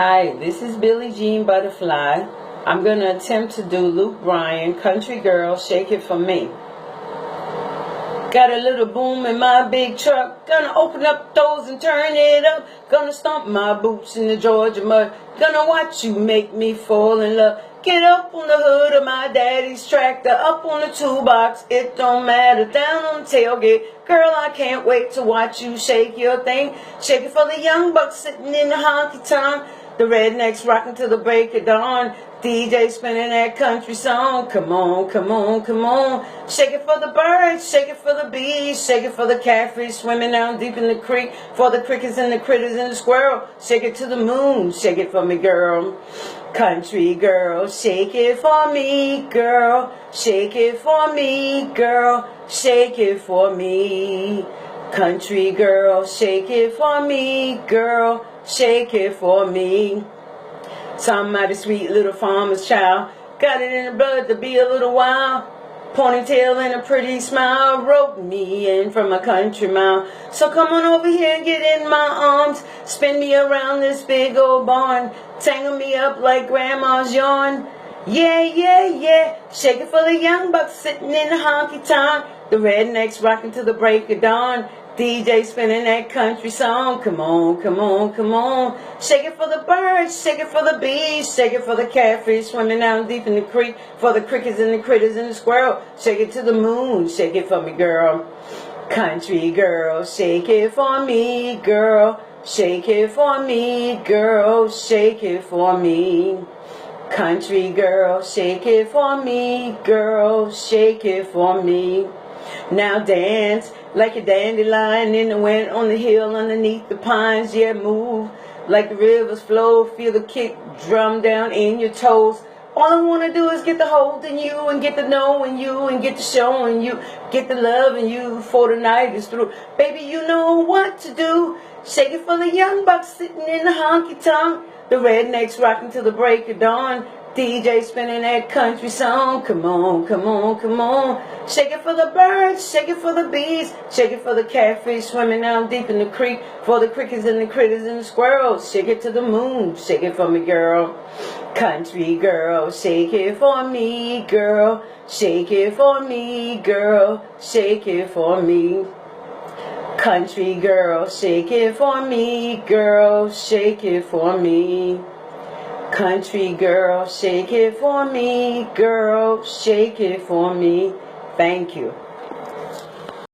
Hi, this is Billie Jean Butterfly. I'm going to attempt to do Luke Bryan, Country Girl, Shake It For Me. Got a little boom in my big truck, gonna open up doors and turn it up, gonna stomp my boots in the Georgia mud, gonna watch you make me fall in love. Get up on the hood of my daddy's tractor, up on the toolbox, it don't matter, down on the tailgate. Girl, I can't wait to watch you shake your thing. Shake it for the young bucks sitting in the honky tonk, the rednecks rocking till the break of dawn. DJ spinning that country song. Come on, come on, come on. Shake it for the birds, shake it for the bees, shake it for the catfish swimming down deep in the creek, for the crickets and the critters and the squirrel. Shake it to the moon, shake it for me, girl. Country girl, shake it for me, girl. Shake it for me, girl. Shake it for me. Country girl, shake it for me, girl. Shake it for me. Some mighty sweet little farmer's child, got it in the blood to be a little wild. Ponytail and a pretty smile, roped me in from a country mile. So come on over here and get in my arms, spin me around this big old barn, tangle me up like grandma's yarn. Yeah, yeah, yeah, shake it for the young bucks sitting in the honky tonk, the rednecks rocking till the break of dawn. DJ spinning that country song. Come on, come on, come on. Shake it for the birds, shake it for the bees, shake it for the catfish swimming down deep in the creek, for the crickets and the critters and the squirrel. Shake it to the moon, shake it for me, girl. Country girl, shake it for me, girl. Shake it for me, girl. Shake it for me. Country girl, shake it for me, girl. Shake it for me. Now dance like a dandelion in the wind on the hill underneath the pines. Yeah, move like the rivers flow. Feel the kick drum down in your toes. All I want to do is get the hold in you and get the knowing you and get the showing you, get the loving you before the night is through. Baby, you know what to do. Shake it for the young bucks sitting in the honky tonk, the rednecks rocking till the break of dawn. DJ spinning that country song. Come on, come on, come on. Shake it for the birds, shake it for the bees, shake it for the catfish swimming down deep in the creek, for the crickets and the critters and the squirrels. Shake it to the moon, shake it for me, girl. Country girl, shake it for me, girl. Shake it for me, girl. Shake it for me. Country girl, shake it for me, girl. Shake it for me. Country girl, shake it for me, girl, shake it for me. Thank you.